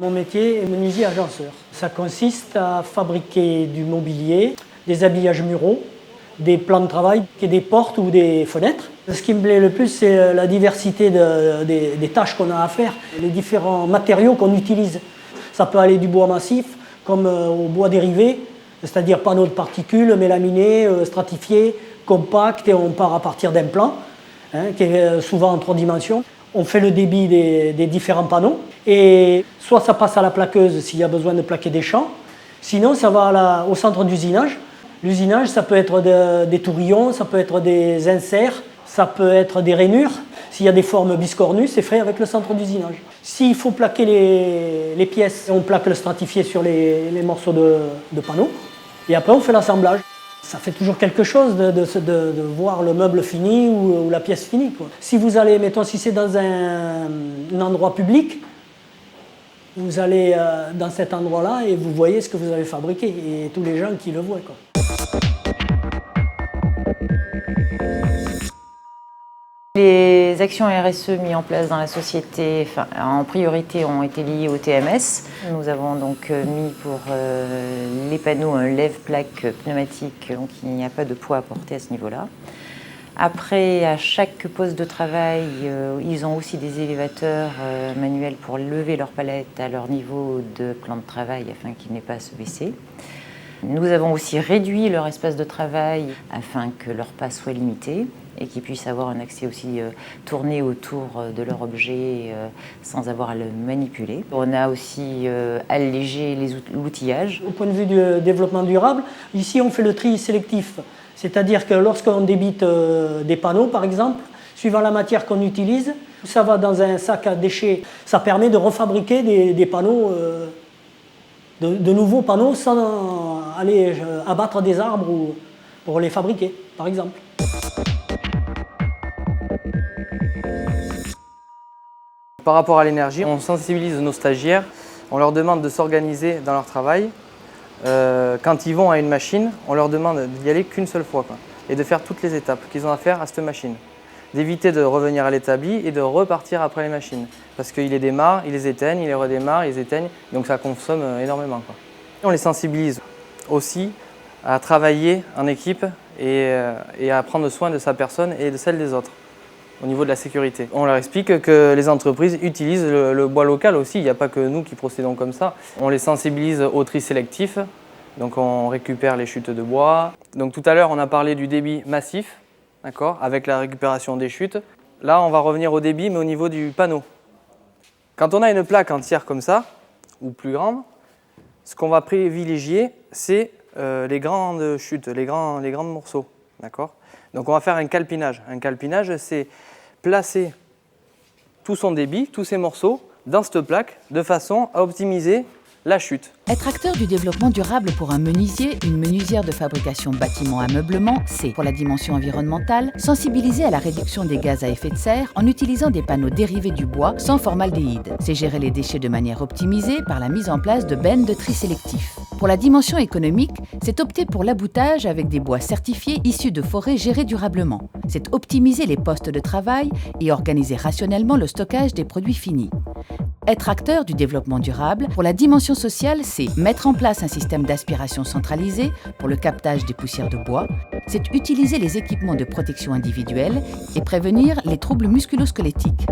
Mon métier est menuisier agenceur. Ça consiste à fabriquer du mobilier, des habillages muraux, des plans de travail, des portes ou des fenêtres. Ce qui me plaît le plus, c'est la diversité des tâches qu'on a à faire, les différents matériaux qu'on utilise. Ça peut aller du bois massif comme au bois dérivé, c'est-à-dire panneaux de particules, mélaminés, stratifiés, compacts, et on part à partir d'un plan, qui est souvent en 3 dimensions. On fait le débit des différents panneaux et soit ça passe à la plaqueuse s'il y a besoin de plaquer des champs, sinon ça va au centre d'usinage. L'usinage, ça peut être des tourillons, ça peut être des inserts, ça peut être des rainures. S'il y a des formes biscornues, c'est fait avec le centre d'usinage. S'il faut plaquer les pièces, on plaque le stratifié sur les morceaux de panneaux et après on fait l'assemblage. Ça fait toujours quelque chose de voir le meuble fini ou la pièce finie, quoi. Si vous allez, mettons, si c'est dans un endroit public, vous allez dans cet endroit-là et vous voyez ce que vous avez fabriqué et tous les gens qui le voient, quoi. Les actions RSE mises en place dans la société, en priorité, ont été liées au TMS. Nous avons donc mis pour les panneaux un lève-plaque pneumatique, donc il n'y a pas de poids à porter à ce niveau-là. Après, à chaque poste de travail, ils ont aussi des élévateurs manuels pour lever leurs palettes à leur niveau de plan de travail afin qu'ils n'aient pas à se baisser. Nous avons aussi réduit leur espace de travail afin que leur pas soit limité et qu'ils puissent avoir un accès aussi tourné autour de leur objet sans avoir à le manipuler. On a aussi allégé l'outillage. Au point de vue du développement durable, ici on fait le tri sélectif. C'est-à-dire que lorsqu'on débite des panneaux, par exemple, suivant la matière qu'on utilise, ça va dans un sac à déchets. Ça permet de refabriquer des panneaux, de nouveaux panneaux sans aller abattre des arbres pour les fabriquer, par exemple. Par rapport à l'énergie, on sensibilise nos stagiaires, on leur demande de s'organiser dans leur travail. Quand ils vont à une machine, on leur demande d'y aller qu'une seule fois, quoi, et de faire toutes les étapes qu'ils ont à faire à cette machine. D'éviter de revenir à l'établi et de repartir après les machines. Parce qu'ils les démarrent, ils les éteignent, ils les redémarrent, ils les éteignent, donc ça consomme énormément, quoi. On les sensibilise aussi à travailler en équipe et à prendre soin de sa personne et de celle des autres au niveau de la sécurité. On leur explique que les entreprises utilisent le bois local aussi, il n'y a pas que nous qui procédons comme ça. On les sensibilise au tri sélectif, donc on récupère les chutes de bois. Donc tout à l'heure on a parlé du débit massif, d'accord, avec la récupération des chutes. Là on va revenir au débit mais au niveau du panneau. Quand on a une plaque entière comme ça, ou plus grande, ce qu'on va privilégier c'est les grandes chutes, les grands morceaux, d'accord. Donc on va faire un calpinage. Un calpinage, c'est placer tout son débit, tous ces morceaux, dans cette plaque, de façon à optimiser la chute. Être acteur du développement durable pour un menuisier, une menuisière de fabrication bâtiment ameublement, c'est, pour la dimension environnementale, sensibiliser à la réduction des gaz à effet de serre en utilisant des panneaux dérivés du bois sans formaldéhyde. C'est gérer les déchets de manière optimisée par la mise en place de bennes de tri sélectif. Pour la dimension économique, c'est opter pour l'aboutage avec des bois certifiés issus de forêts gérées durablement. C'est optimiser les postes de travail et organiser rationnellement le stockage des produits finis. Être acteur du développement durable, pour la dimension sociale, c'est mettre en place un système d'aspiration centralisé pour le captage des poussières de bois, c'est utiliser les équipements de protection individuelle et prévenir les troubles musculo-squelettiques.